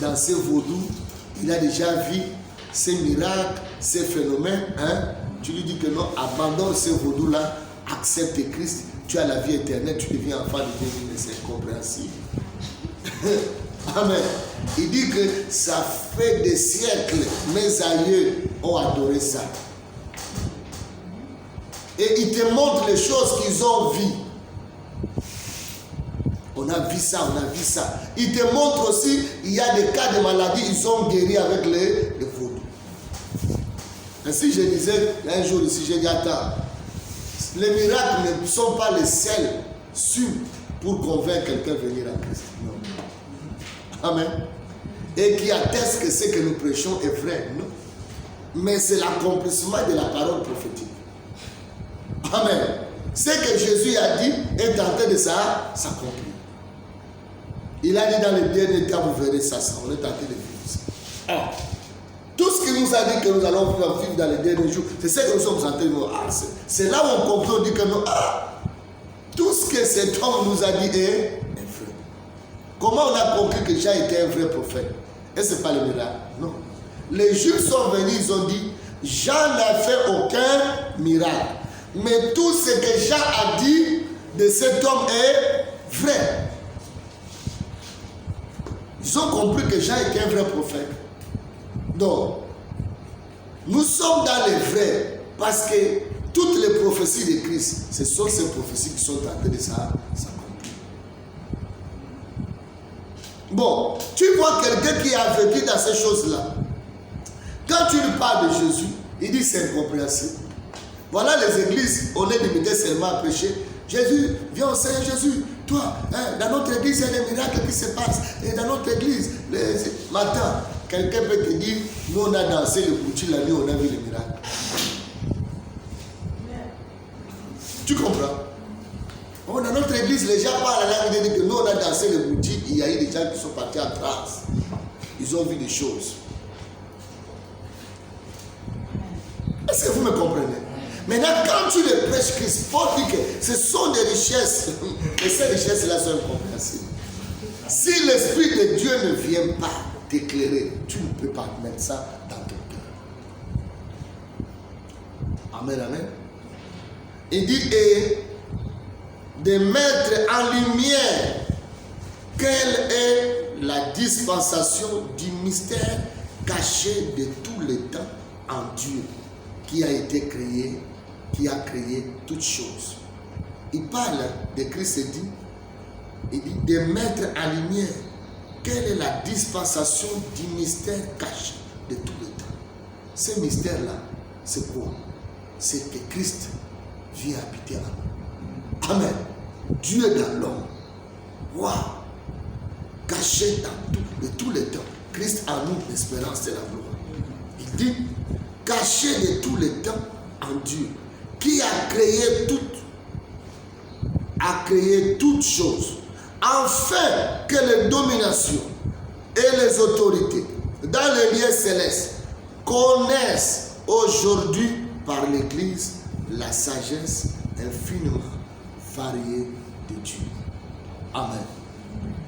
dans ces vaudous, il a déjà vu ces miracles, ces phénomènes, hein? Tu lui dis que non, abandonne ces vaudous-là, accepte Christ, tu as la vie éternelle, tu deviens enfant de Dieu, mais c'est incompréhensible. Amen. Il dit que ça fait des siècles, mes aïeux ont adoré ça. Et il te montre les choses qu'ils ont vues. On a vu ça, on a vu ça. Il te montre aussi, il y a des cas de maladie, ils ont guéri avec les vaudous. Ainsi, je disais un jour ici, j'ai dit, attends, les miracles ne sont pas les seuls sûrs pour convaincre quelqu'un de venir à Christ. Non. Amen. Et qui atteste que ce que nous prêchons est vrai. Non. Mais c'est l'accomplissement de la parole prophétique. Amen. Ce que Jésus a dit est en train de s'accomplir. Il a dit dans les derniers temps, vous verrez ça, on est en train de vivre ça. Ah. Tout ce qu'il nous a dit que nous allons vivre dans les derniers jours, c'est ce que nous sommes en train de nous. C'est là où on comprend, on dit que nous, tout ce que cet homme nous a dit est vrai. Comment on a compris que Jean était un vrai prophète? Et ce n'est pas le miracle. Non. Les Juifs sont venus, ils ont dit, Jean n'a fait aucun miracle. Mais tout ce que Jean a dit de cet homme est vrai. Ils ont compris que Jean était un vrai prophète. Donc, nous sommes dans les vrais parce que toutes les prophéties de Christ, ce sont ces prophéties qui sont en train de s'accomplir. Bon, tu vois quelqu'un qui a vécu dans ces choses-là. Quand tu lui parles de Jésus, il dit c'est incompréhensible. Voilà les églises, on est limité seulement à prêcher. Jésus, viens au Seigneur Jésus. Toi, hein, dans notre église, il y a des miracles qui se passent. Et dans notre église, matin, quelqu'un peut te dire, nous on a dansé le bouti la nuit, on a vu les miracles. Tu comprends? Oh, dans notre église, les gens parlent à la langue, ils disent que nous on a dansé le bouti, il y a eu des gens qui sont partis en transe. Ils ont vu des choses. Est-ce que vous me comprenez? Maintenant, quand tu les prêches Christ, Paul dit que ce sont des richesses, et ces richesses-là sont incompréhensibles. Si l'Esprit de Dieu ne vient pas t'éclairer, tu ne peux pas mettre ça dans ton cœur. Amen, amen. Il dit, et de mettre en lumière quelle est la dispensation du mystère caché de tous les temps en Dieu, qui a été créé, qui a créé toutes choses. Il parle de Christ et il dit de mettre en lumière quelle est la dispensation du mystère caché de tous les temps. Ce mystère-là, c'est quoi? C'est que Christ vient habiter en nous. Amen. Dieu dans l'homme. Waouh! Caché de tous les temps. Christ en nous, l'espérance de la gloire. Il dit caché de tous les temps en Dieu, qui a créé toutes choses, afin que les dominations et les autorités dans les lieux célestes connaissent aujourd'hui par l'Église la sagesse infiniment variée de Dieu. Amen.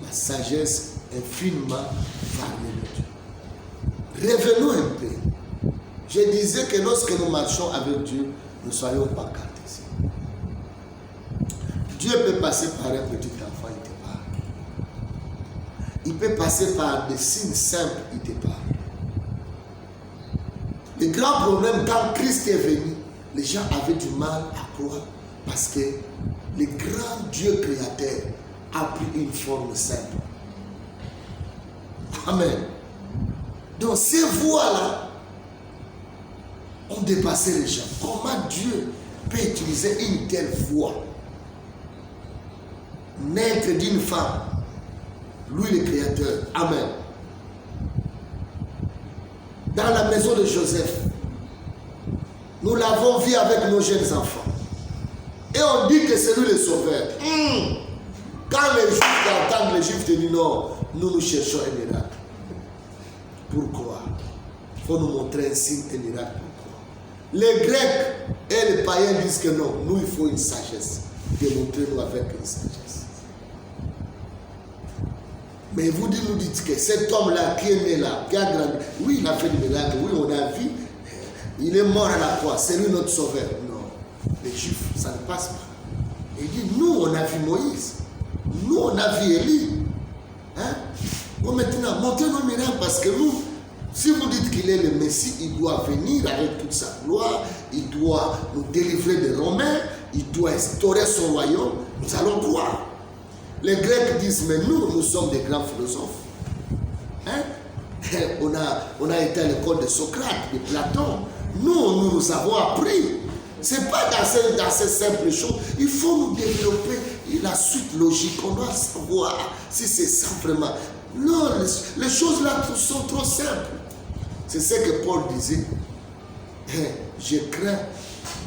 La sagesse infiniment variée de Dieu. Revenons un peu. Je disais que lorsque nous marchons avec Dieu, nous ne soyons pas cartésiens. Dieu peut passer par un petit enfant, il te parle. Il peut passer par des signes simples, il te parle. Le grand problème, quand Christ est venu, les gens avaient du mal à croire parce que le grand Dieu créateur a pris une forme simple. Amen. Donc ces voies-là ont dépassé les gens. Comment Dieu peut utiliser une telle voix? Naître d'une femme, lui le créateur. Amen. Dans la maison de Joseph, nous l'avons vu avec nos jeunes enfants. Et on dit que c'est lui le sauveur. Quand les Juifs entendent, les Juifs disent non, nous cherchons un miracle. Pourquoi? Il faut nous montrer un signe, un miracle. Les Grecs et les païens disent que non, nous il faut une sagesse. Démontrez-nous avec une sagesse. Mais vous nous dites que cet homme-là qui est né là, qui a grandi, oui, il a fait des miracles, oui, on a vu, il est mort à la croix, c'est lui notre sauveur. Non, les Juifs, ça ne passe pas. Il dit, nous, on a vu Moïse, nous, on a vu Élie. Hein? Bon, maintenant, montrez-nous le miracle parce que nous, si vous dites qu'il est le Messie, il doit venir avec toute sa gloire, il doit nous délivrer des Romains, il doit instaurer son royaume, nous allons croire. Les Grecs disent, mais nous sommes des grands philosophes. Hein? On a été à l'école de Socrate, de Platon. Nous avons appris. Ce n'est pas dans ces simples choses. Il faut nous développer la suite logique. On doit savoir si c'est ça vraiment. Non, les choses là sont trop simples. C'est ce que Paul disait. Je crains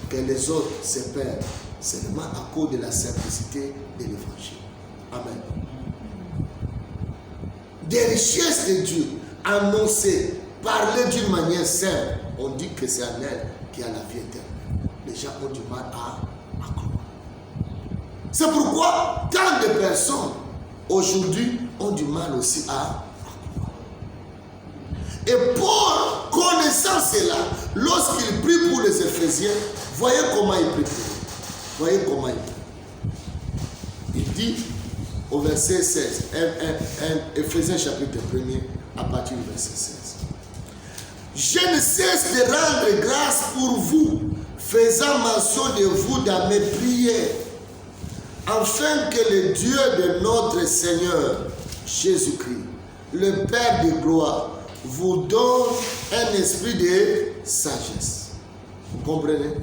que les autres se perdent seulement à cause de la simplicité de l'évangile. Amen. Des richesses de Dieu annoncées, parlées d'une manière simple, on dit que c'est en elle qui a la vie éternelle. Les gens ont du mal à croire. C'est pourquoi tant de personnes aujourd'hui ont du mal aussi à croire. Et Paul, connaissant cela, lorsqu'il prie pour les Éphésiens, voyez comment il prie pour eux. Voyez comment il prie. Il dit au verset 16, Éphésiens chapitre 1er, à partir du verset 16. Je ne cesse de rendre grâce pour vous, faisant mention de vous dans mes prières, afin que le Dieu de notre Seigneur Jésus-Christ, le Père de gloire, vous donne un esprit de sagesse. Vous comprenez?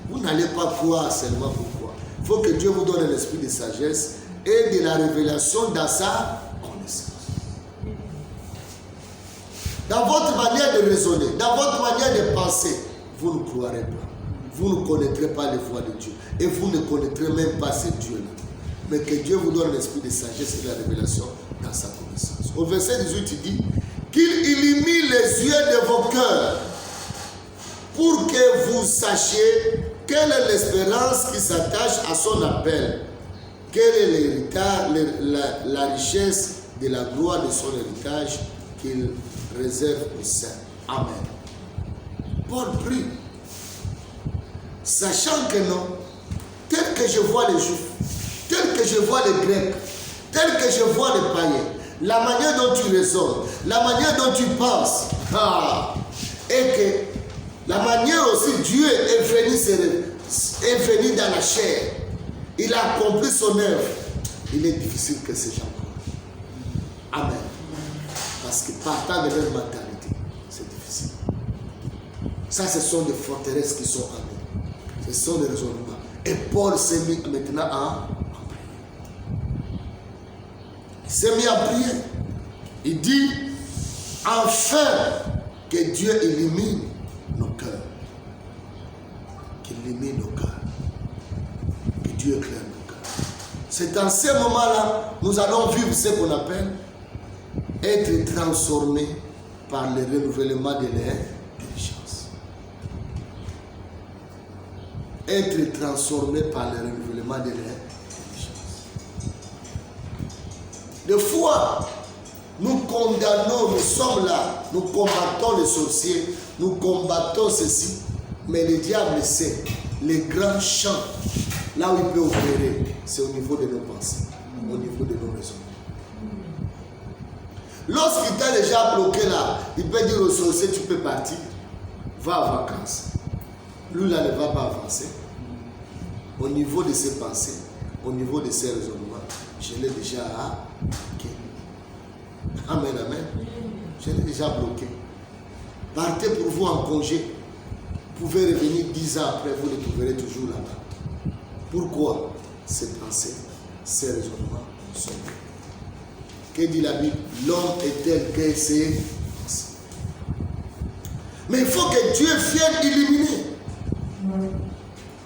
Vous n'allez pas croire seulement pourquoi. Il faut que Dieu vous donne un esprit de sagesse et de la révélation dans sa connaissance. Dans votre manière de raisonner, dans votre manière de penser, vous ne croirez pas. Vous ne connaîtrez pas les voies de Dieu. Et vous ne connaîtrez même pas ce Dieu-là. Mais que Dieu vous donne l'esprit de sagesse et de la révélation dans sa connaissance. Au verset 18, il dit qu'il illumine les yeux de vos cœurs pour que vous sachiez quelle est l'espérance qui s'attache à son appel. Quel est l'héritage, la richesse de la gloire de son héritage qu'il réserve aux saints. Amen. Paul prie, sachant que non, tel que je vois les Juifs, tel que je vois les Grecs, tel que je vois les païens, la manière dont tu raisonnes, la manière dont tu penses, et que la manière aussi Dieu est venu dans la chair, il a accompli son œuvre, il est difficile que ces gens croient. Amen. Parce que partant de leur mentalité, c'est difficile. Ça, ce sont des forteresses qui sont en eux. Ce sont des raisonnements. Et Paul s'est mis maintenant à prier. Il s'est mis à prier. Il dit, enfin, que Dieu illumine nos cœurs. Qu'il illumine nos cœurs. Que Dieu éclaire nos cœurs. C'est dans ces moments-là, nous allons vivre ce qu'on appelle être transformés par le renouvellement de l'intelligence. Être transformé par le renouvellement de l'intelligence. Des fois, nous condamnons, nous sommes là, nous combattons les sorciers, nous combattons ceci, mais le diable sait, les grands champs, là où il peut opérer, c'est au niveau de nos pensées, au niveau de nos raisons. Lorsqu'il t'a déjà bloqué là, il peut dire au sorcier, tu peux partir, va en vacances. Lui là ne va pas avancer. Au niveau de ses pensées, au niveau de ses raisonnements, je l'ai déjà bloqué. Amen, amen. Je l'ai déjà bloqué. Partez pour vous en congé. Vous pouvez revenir 10 ans après, vous le trouverez toujours là-bas. Pourquoi? Ces pensées, ces raisonnements sont bons. Que dit la Bible? L'homme est tel que c'est. Mais il faut que Dieu vienne illuminer.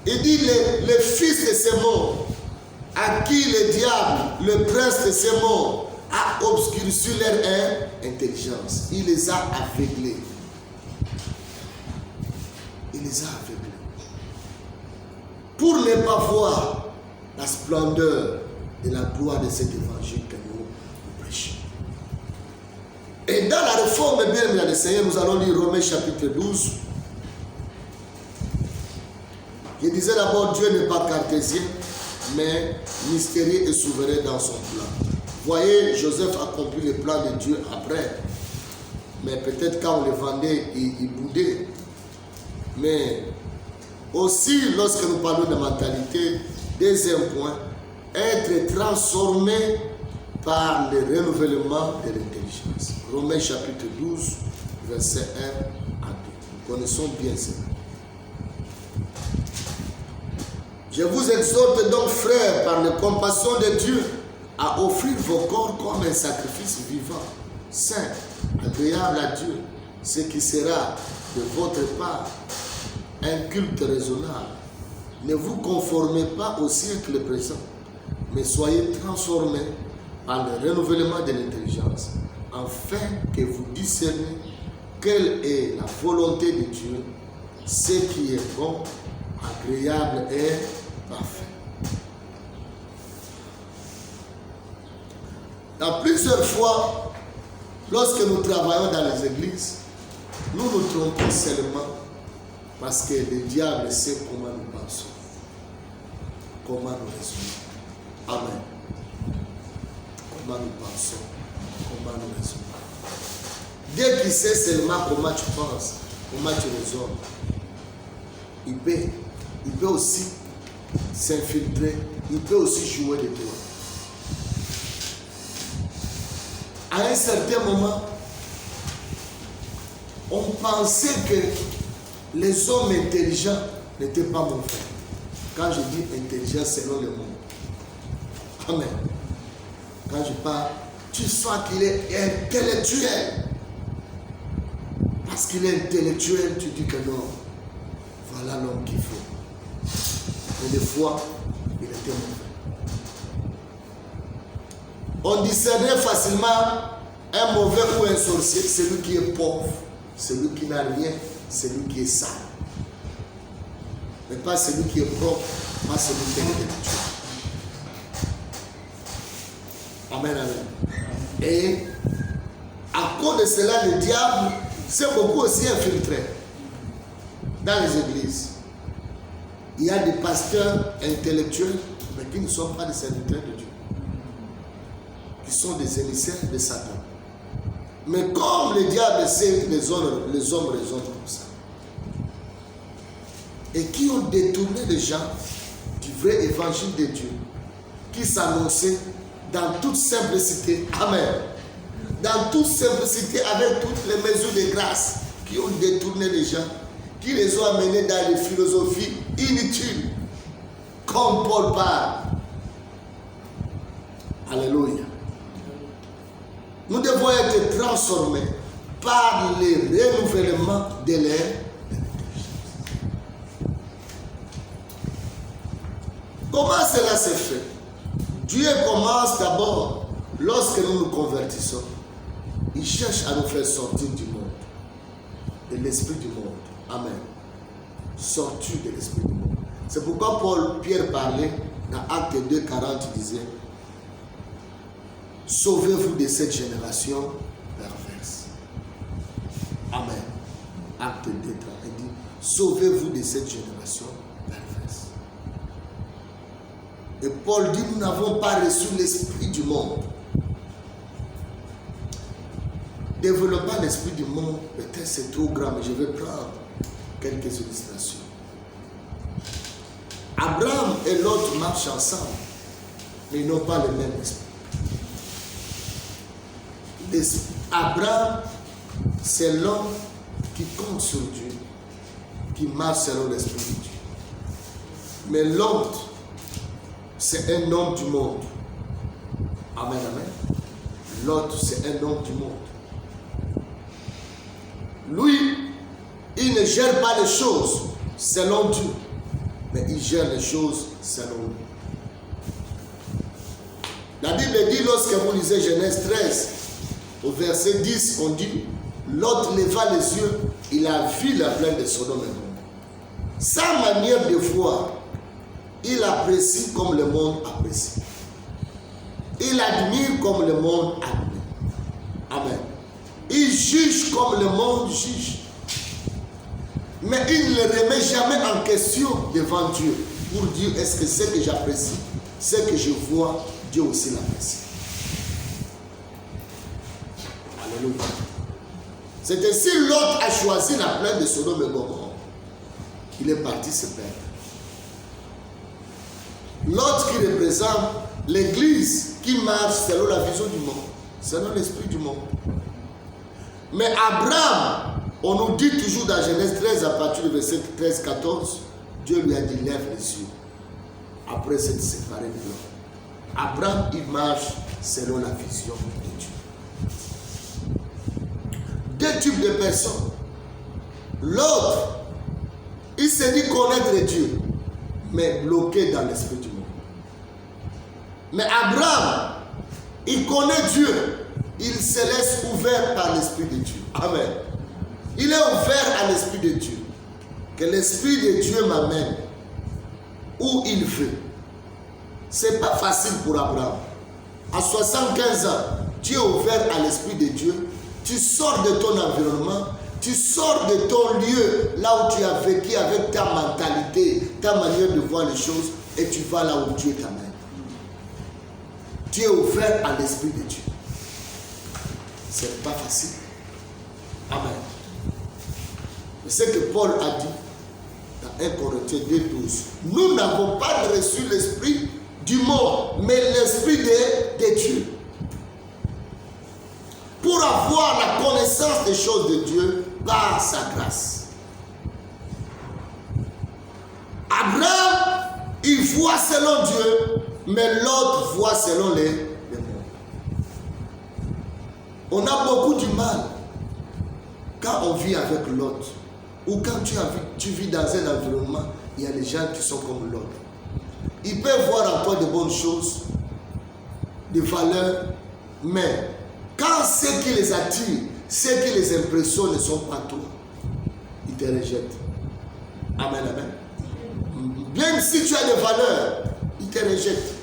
Il dit les fils de ces mondes, à qui le diable, le prince de ces mondes, a obscurci leur intelligence. Il les a aveuglés. Il les a aveuglés. Pour ne pas voir la splendeur de la gloire de cet évangile que nous prêchons. Et dans la réforme bien du Seigneur, nous allons lire Romains chapitre 12. Je disais d'abord, Dieu n'est pas cartésien, mais mystérieux et souverain dans son plan. Voyez, Joseph accomplit le plan de Dieu après. Mais peut-être quand on le vendait, il boudait. Mais aussi, lorsque nous parlons de mentalité, deuxième point, être transformé par le renouvellement de l'intelligence. Romains chapitre 12, verset 1 à 2. Nous connaissons bien cela. Je vous exhorte donc, frères, par la compassion de Dieu, à offrir vos corps comme un sacrifice vivant, saint, agréable à Dieu, ce qui sera de votre part un culte raisonnable. Ne vous conformez pas au siècle présent, mais soyez transformés par le renouvellement de l'intelligence, afin que vous discerniez quelle est la volonté de Dieu, ce qui est bon, agréable et parfait. Dans plusieurs fois, lorsque nous travaillons dans les églises, nous nous trompons seulement parce que le diable sait comment nous pensons, comment nous raisonnons. Amen. Comment nous pensons, comment nous raisonnons. Dès qu'il sait seulement comment tu penses, comment tu raisonnes, il peut aussi s'infiltrer, il peut aussi jouer de toi. À un certain moment, on pensait que les hommes intelligents n'étaient pas mauvais. Quand je dis intelligent selon le monde. Amen. Quand je parle, tu sens qu'il est intellectuel. Parce qu'il est intellectuel, tu dis que non. Voilà l'homme qu'il faut. Mais des fois, il était mauvais. On discernait facilement un mauvais ou un sorcier, celui qui est pauvre, celui qui n'a rien, celui qui est sale. Mais pas celui qui est propre, pas celui qui est intellectuel. Amen, amen. Et à cause de cela, le diable s'est beaucoup aussi infiltré dans les églises. Il y a des pasteurs intellectuels, mais qui ne sont pas des serviteurs de Dieu. Qui sont des émissaires de Satan. Mais comme le diable sait que les hommes raisonnent comme ça, et qui ont détourné les gens du vrai évangile de Dieu, qui s'annonçait dans toute simplicité, amen, dans toute simplicité, avec toutes les mesures de grâce, qui ont détourné les gens, qui les ont amenés dans les philosophies inutiles, comme Paul parle. Alléluia. Nous devons être transformés par le renouvellement de l'intelligence. Comment cela se fait? Dieu commence d'abord, lorsque nous nous convertissons, il cherche à nous faire sortir du monde, de l'esprit du monde. Amen. Sortir de l'esprit du monde. C'est pourquoi Pierre parlait dans Acte 2, 40, il disait: sauvez-vous de cette génération perverse. Amen. Acte 2, 30, il dit: sauvez-vous de cette génération perverse. Et Paul dit: nous n'avons pas reçu l'esprit du monde. Développant l'esprit du monde, peut-être c'est trop grand, mais je vais prendre quelques illustrations. Abraham et l'autre marchent ensemble, mais ils n'ont pas le même esprit. Abraham, c'est l'homme qui compte sur Dieu, qui marche selon l'esprit de Dieu. Mais l'autre, c'est un homme du monde. Amen, amen. L'autre, c'est un homme du monde. Lui, il ne gère pas les choses selon Dieu, mais il gère les choses selon lui. La Bible dit, lorsque vous lisez Genèse 13, au verset 10, on dit: Lot leva les yeux, il a vu la plaine de Sodome et Gomorrhe. Sa manière de voir, il apprécie comme le monde apprécie. Il admire comme le monde admire. Amen. Il juge comme le monde juge. Mais il ne le remet jamais en question devant Dieu pour dire est-ce que ce que j'apprécie, ce que je vois, Dieu aussi l'apprécie. Alléluia. C'est ainsi Lot a choisi la plaine de Sodome et Gomorrhe. Il est parti se perdre. Lot qui représente l'église qui marche selon la vision du monde, selon l'esprit du monde. Mais Abraham, on nous dit toujours dans Genèse 13, à partir du verset 13-14, Dieu lui a dit lève les yeux. Après s'être séparé de Lot. Abraham, il marche selon la vision de Dieu. Deux types de personnes. L'autre, il s'est dit connaître Dieu, mais bloqué dans l'esprit du monde. Mais Abraham, il connaît Dieu, il se laisse ouvert par l'esprit de Dieu. Amen. Il est ouvert à l'esprit de Dieu. Que l'esprit de Dieu m'amène où il veut. C'est pas facile pour Abraham. À 75 ans, tu es ouvert à l'esprit de Dieu. Tu sors de ton environnement, tu sors de ton lieu, là où tu as vécu avec ta mentalité, ta manière de voir les choses, et tu vas là où Dieu t'amène. Tu es ouvert à l'esprit de Dieu. C'est pas facile. Amen. C'est ce que Paul a dit dans 1 Corinthiens 2:12. Nous n'avons pas reçu l'esprit du monde, mais l'esprit de Dieu. Pour avoir la connaissance des choses de Dieu par sa grâce. Abraham, il voit selon Dieu, mais l'autre voit selon les mondes. On a beaucoup du mal quand on vit avec l'autre. Ou quand tu vis dans un environnement, il y a des gens qui sont comme l'autre. Ils peuvent voir en toi de bonnes choses, des valeurs, mais quand ce qui les attire, ce qui les impressionne ne sont pas toi, ils te rejettent. Amen, amen. Même si tu as des valeurs, ils te rejettent.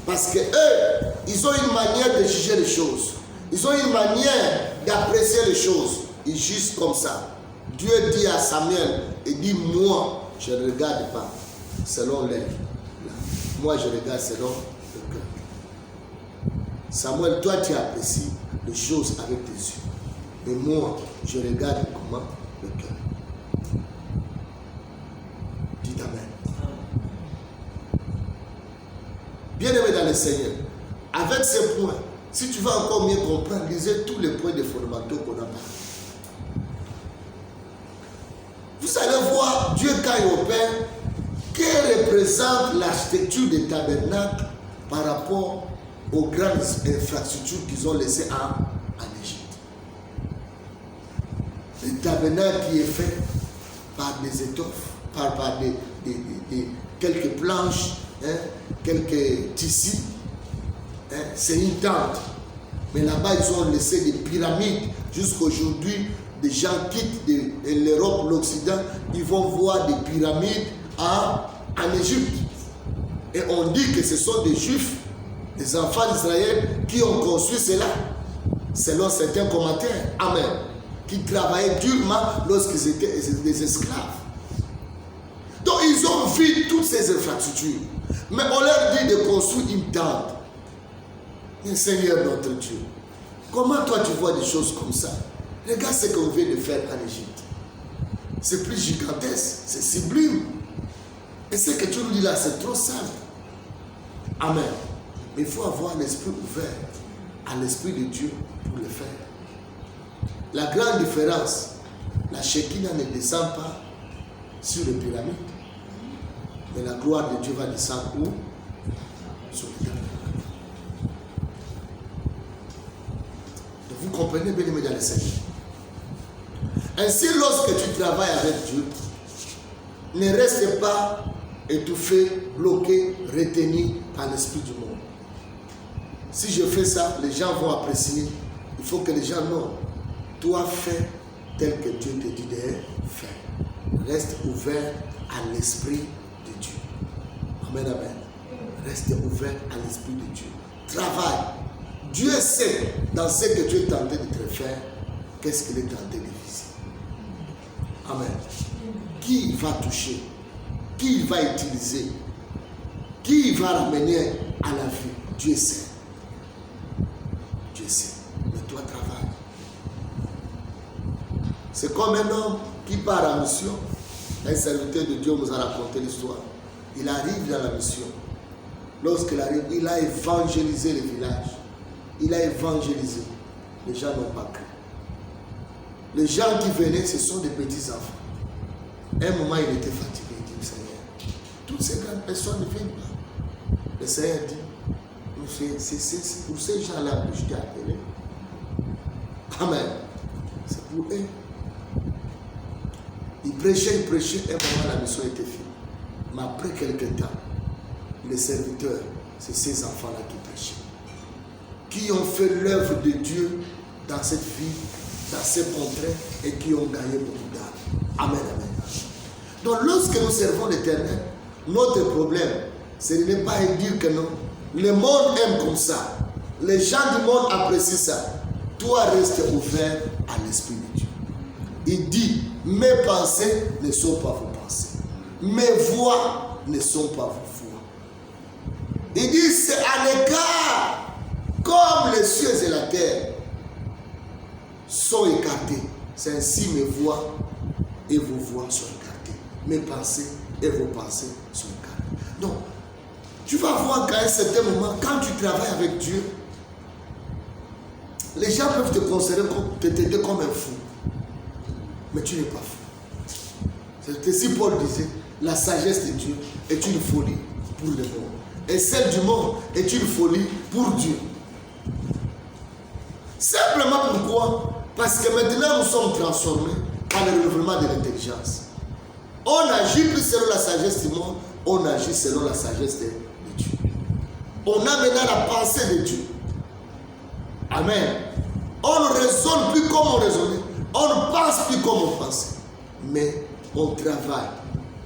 Parce que eux, ils ont une manière de juger les choses. Ils ont une manière d'apprécier les choses. Ils jugent comme ça. Dieu dit à Samuel, il dit, moi, je ne regarde pas selon l'air. Moi, je regarde selon le cœur. Samuel, toi, tu apprécies les choses avec tes yeux. Mais moi, je regarde comment le cœur. Dites Amen. Bien-aimé dans le Seigneur, avec ces points, si tu veux encore mieux comprendre, lisez tous les points de fondamentaux qu'on a parlé. Vous allez voir Dieu quand il opère, que représente l'architecture des tabernacles par rapport aux grandes infrastructures qu'ils ont laissées en Égypte. Le tabernacle qui est fait par des étoffes, par quelques planches, quelques tissus, c'est une tente. Mais là-bas, ils ont laissé des pyramides. Jusqu'aujourd'hui, des gens quittent l'Europe, l'Occident, ils vont voir des pyramides en Égypte. Et on dit que ce sont des Juifs, des enfants d'Israël, qui ont construit cela, selon certains commentaires. Amen. Qui travaillaient durement lorsqu'ils étaient des esclaves. Donc ils ont vu toutes ces infrastructures. Mais on leur dit de construire une tente. Mais Seigneur notre Dieu, comment toi tu vois des choses comme ça? Regarde ce qu'on vient de faire en Égypte. C'est plus gigantesque, c'est sublime. Et ce que tu nous dis là, c'est trop simple. Amen. Mais il faut avoir l'esprit ouvert à l'esprit de Dieu pour le faire. La grande différence, la Shekinah ne descend pas sur les pyramides. Mais la gloire de Dieu va descendre où? Sur les pyramides. Donc vous comprenez bien les dans le Seigneur. Ainsi, lorsque tu travailles avec Dieu, ne reste pas étouffé, bloqué, retenu par l'esprit du monde. Si je fais ça, les gens vont apprécier. Il faut que les gens non. Toi, fais tel que Dieu te dit de faire. Reste ouvert à l'esprit de Dieu. Amen, amen. Reste ouvert à l'esprit de Dieu. Travaille. Dieu sait dans ce que tu es tenté de te faire, qu'est-ce qu'il est tenté de viser. Amen. Qui il va toucher, qui il va utiliser, qui il va ramener à la vie. Dieu sait. Dieu sait. Mais toi, travaille. C'est comme un homme qui part en mission. Un serviteur de Dieu nous a raconté l'histoire. Il arrive dans la mission. Lorsqu'il arrive, il a évangélisé le village. Il a évangélisé. Les gens n'ont pas cru. Les gens qui venaient, ce sont des petits enfants. À un moment, il était fatigué. Il dit, Seigneur, toutes ces grandes personnes ne viennent pas. Le Seigneur dit, c'est pour ces gens-là que je t'ai appelé. Amen. C'est pour eux. Il prêchait, et un moment la mission était finie. Mais après quelques temps, les serviteurs, c'est ces enfants-là qui prêchaient. Qui ont fait l'œuvre de Dieu dans cette vie, dans ces contrées, et qui ont gagné beaucoup d'âmes. Amen, amen. Donc lorsque nous servons l'Éternel, notre problème, ce n'est pas de dire que non. Le monde aime comme ça. Les gens du monde apprécient ça. Toi, reste ouvert à l'Esprit de Dieu. Il dit, mes pensées ne sont pas vos pensées. Mes voix ne sont pas vos voix. Il dit, c'est à l'écart, comme les cieux et la terre sont écartés. C'est ainsi mes voix et vos voix sont écartées. Mes pensées et vos pensées sont écartées. Donc, tu vas voir qu'à un certain moment, quand tu travailles avec Dieu, les gens peuvent te considérer comme un fou. Mais tu n'es pas fou. C'est ainsi Paul disait, la sagesse de Dieu est une folie pour le monde. Et celle du monde est une folie pour Dieu. Simplement pourquoi? Parce que maintenant nous sommes transformés par le renouvellement de l'intelligence. On agit plus selon la sagesse du monde, on agit selon la sagesse de Dieu. On a maintenant la pensée de Dieu. Amen. On ne raisonne plus comme on raisonnait. On ne pense plus comme on pensait. Mais on travaille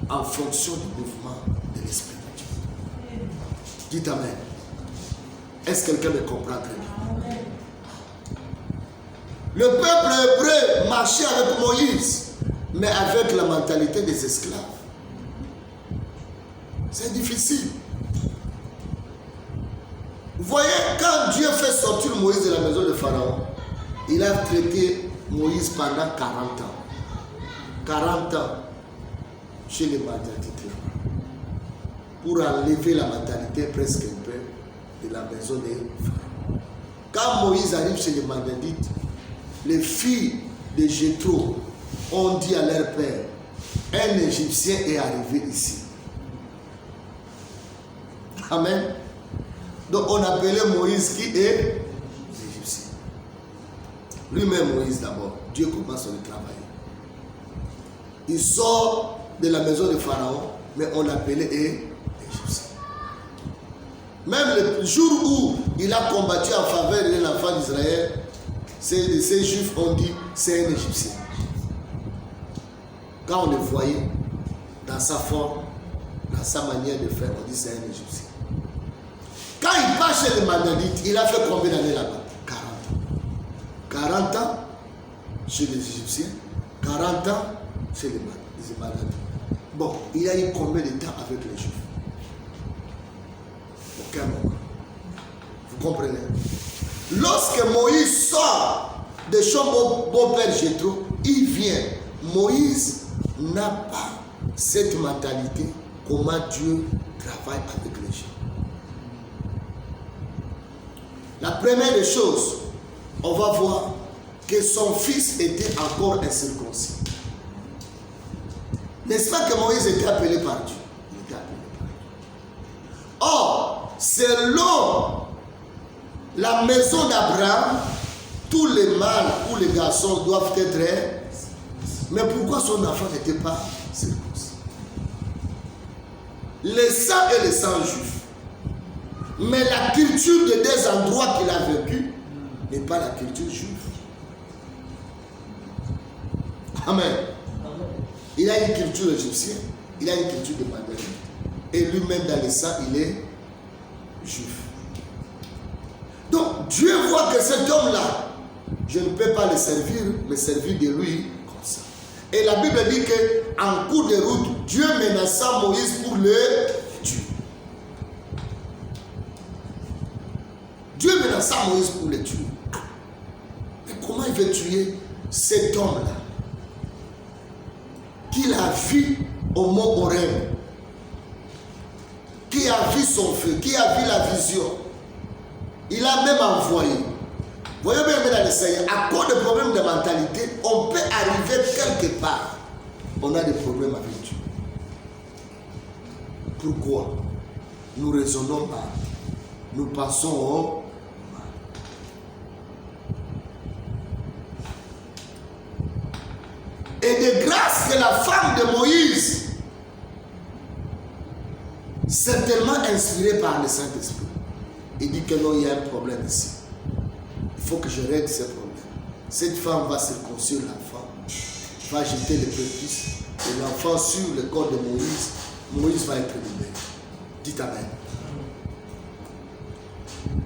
en fonction du mouvement de l'Esprit de Dieu. Dites Amen. Est-ce que quelqu'un me comprend très bien? Le peuple hébreu marchait avec Moïse, mais avec la mentalité des esclaves. C'est difficile. Vous voyez, quand Dieu fait sortir Moïse de la maison de Pharaon, il a traité Moïse pendant 40 ans. 40 ans chez les mentalités. Pour enlever la mentalité presque un peu de la maison de Pharaon. Quand Moïse arrive chez les Madianites, les filles de Jéthro ont dit à leur père, un Égyptien est arrivé ici. Amen. Donc on appelait Moïse qui est l'Égyptien. Lui-même Moïse d'abord. Dieu commence à le travailler. Il sort de la maison de Pharaon, mais on l'appelait l'Égyptien. Même le jour où il a combattu en faveur de l'enfant d'Israël, ces Juifs ont dit c'est un Égyptien. Quand on le voyait dans sa forme, dans sa manière de faire, on dit c'est un Égyptien. Quand il part chez les Madianites, il a fait combien d'années là-bas? 40 ans. 40 ans chez les Égyptiens, 40 ans chez les Madianites. Bon, il a eu combien de temps avec les Juifs? Aucun moment. Vous comprenez? Lorsque Moïse sort de son beau-père Jéthro, il vient. Moïse n'a pas cette mentalité, comment Dieu travaille avec les gens. La première des choses, on va voir que son fils était encore incirconcis. N'est-ce pas que Moïse était appelé par Dieu? Il était appelé par Dieu. Or, selon la maison d'Abraham, tous les mâles ou les garçons doivent être. Mais pourquoi son enfant n'était pas circoncis? Les saints et les saints juifs. Mais la culture des deux endroits qu'il a vécu n'est pas la culture juive. Amen. Il a une culture égyptienne, il a une culture de Madianite. Et lui-même dans les saints, il est juif. Donc Dieu voit que cet homme-là, je ne peux pas le servir, me servir de lui comme ça. Et la Bible dit qu'en cours de route, Dieu menaça Moïse pour le tuer. Dieu menaça Moïse pour le tuer. Mais comment il veut tuer cet homme-là qu'il a vu au mont Horeb, qui a vu son feu, qui a vu la vision? Il a même envoyé. Voyez bien dans le Seigneur, à cause de problèmes de mentalité, on peut arriver quelque part. On a des problèmes avec Dieu. Pourquoi? Nous raisonnons mal. Nous pensons au mal. Et de grâce de la femme de Moïse, certainement inspirée par le Saint-Esprit, il dit que non, il y a un problème ici. Il faut que je règle ce problème. Cette femme va circoncire l'enfant, va jeter le prépuce de l'enfant sur le corps de Moïse. Moïse va être libéré. Dites Amen.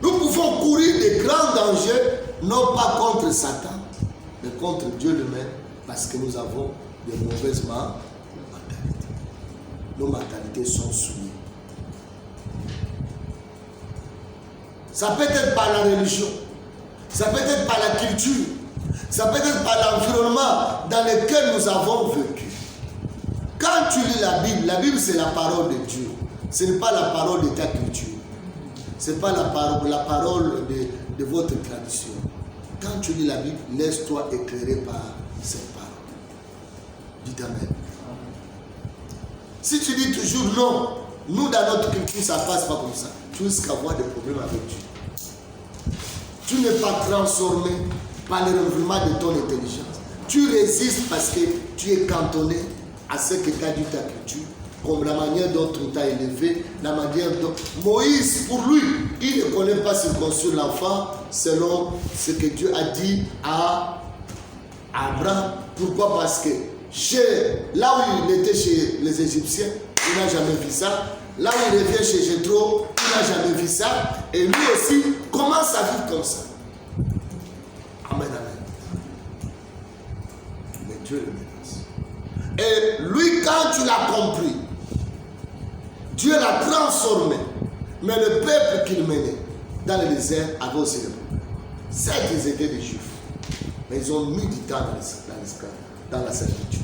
Nous pouvons courir de grands dangers, non pas contre Satan, mais contre Dieu lui-même, parce que nous avons de mauvaises mentalités. Nos mentalités sont soumises. Ça peut être par la religion, ça peut être par la culture, ça peut être par l'environnement dans lequel nous avons vécu. Quand tu lis la Bible c'est la parole de Dieu. Ce n'est pas la parole de ta culture. Ce n'est pas la parole de votre tradition. Quand tu lis la Bible, laisse-toi éclairer par cette parole. Dites Amen. Si tu dis toujours non, nous dans notre culture ça ne passe pas comme ça, tu risques d'avoir des problèmes avec Dieu. Tu n'es pas transformé par le renouvellement de ton intelligence. Tu résistes parce que tu es cantonné à ce que t'a dit ta culture, comme la manière dont on t'a élevé, la manière dont... Moïse, pour lui, il ne connaît pas circoncire l'enfant selon ce que Dieu a dit à Abraham. Pourquoi? Parce que là où il était chez les Égyptiens, il n'a jamais vu ça. Là où il revient chez Jéthro, il n'a jamais vu ça. Et lui aussi commence à vivre comme ça. Amen, amen. Mais Dieu le menace. Et lui, quand tu l'as compris, Dieu l'a transformé. Mais le peuple qu'il menait dans le désert avait aussi le problème. Certes, ils étaient des Juifs, mais ils ont mis du temps dans la servitude.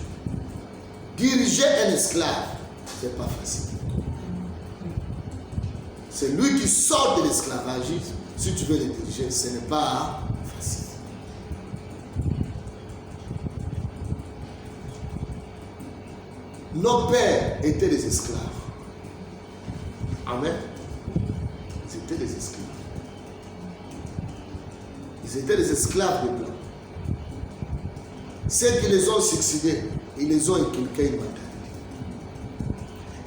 Diriger un esclave, ce n'est pas facile. C'est lui qui sort de l'esclavagisme. Si tu veux le diriger, ce n'est pas facile. Nos pères étaient des esclaves. Amen. Ils étaient des esclaves. Ils étaient des esclaves de blanc. Ceux qui les ont succédés, ils les ont inculqué une mentalité.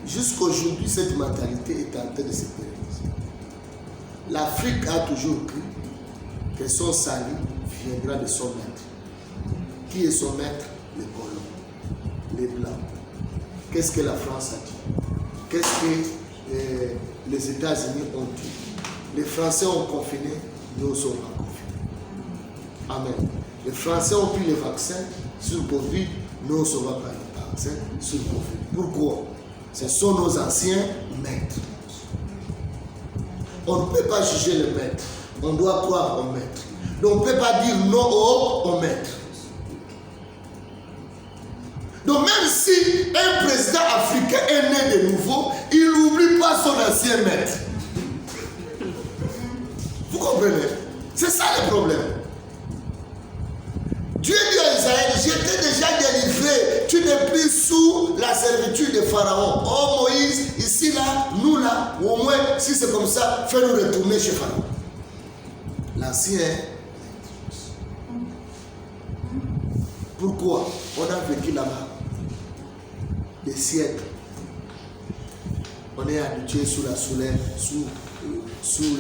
Jusqu'aujourd'hui, cette mentalité est en train de se pérenniser. L'Afrique a toujours cru que son salut viendra de son maître. Qui est son maître? Les colons, les blancs. Qu'est-ce que la France a dit? Qu'est-ce que les États-Unis ont dit? Les Français ont confiné, nous ne sommes pas confinés. Amen. Les Français ont pris les vaccins sur le Covid, nous ne sommes pas pris les vaccins sur le Covid. Pourquoi? Ce sont nos anciens maîtres. On ne peut pas juger le maître. On doit croire au maître. Donc on ne peut pas dire non au maître. Donc même si un président africain est né de nouveau, il n'oublie pas son ancien maître. Vous comprenez? C'est ça le problème. Dieu dit à Israël, je t'ai déjà délivré, tu n'es plus sous la servitude de Pharaon. Oh Moïse, ici là, nous là, au moins, si c'est comme ça, fais-nous retourner chez Pharaon. L'ancien. Pourquoi? On a vécu là-bas des siècles. On est habitué sous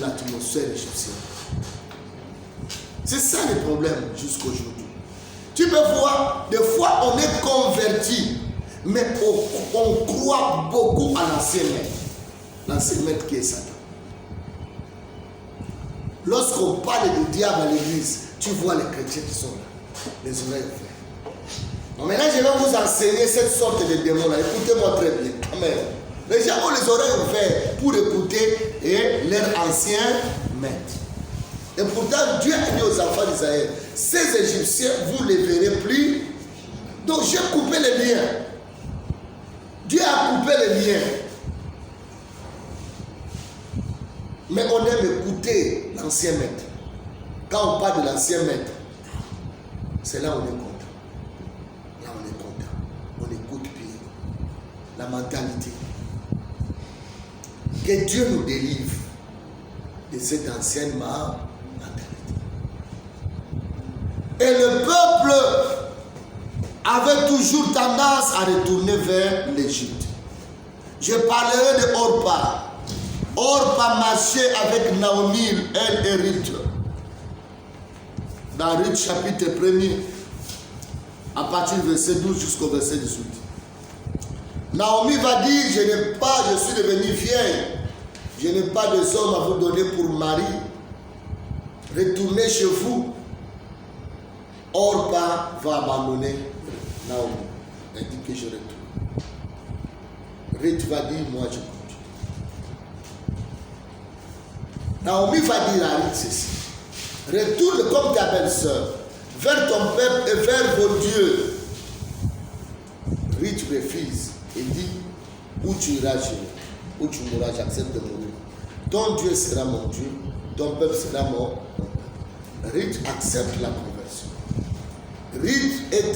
l'atmosphère égyptienne. C'est ça le problème jusqu'aujourd'hui. Tu peux voir, des fois on est converti, mais on croit beaucoup à l'ancien maître. L'ancien maître qui est Satan. Lorsqu'on parle du diable à l'église, tu vois les chrétiens qui sont là, les oreilles ouvertes. Bon, maintenant, je vais vous enseigner cette sorte de démon-là. Écoutez-moi très bien. Amen. Les gens ont les oreilles ouvertes pour écouter leur ancien maître. Et pourtant, Dieu a dit aux enfants d'Israël, ces Égyptiens, vous ne les verrez plus. Donc, j'ai coupé les liens. Dieu a coupé les liens. Mais on aime écouter l'ancien maître. Quand on parle de l'ancien maître, c'est là où on est content. Là on est content. On écoute bien. La mentalité. Que Dieu nous délivre de cette ancienne mentalité. Et le peuple avait toujours tendance à retourner vers l'Égypte. Je parlerai de Orpa. Orpa marchait avec Naomi, elle et Ruth. Dans Ruth chapitre 1er, à partir du verset 12 jusqu'au verset 18. Naomi va dire, je suis devenue vieille, je n'ai pas de hommes à vous donner pour mari. Retournez chez vous. Orpa va abandonner Naomi. Elle dit que je retourne. Ruth va dire, moi je continue. Naomi va dire à Ruth ceci. Retourne comme ta belle-sœur, vers ton peuple et vers vos dieux. Ruth refuse et dit, où tu iras, où tu mourras, j'accepte de mourir. Ton Dieu sera mon Dieu, ton peuple sera mon peuple. Ruth accepte la conversion. Ruth est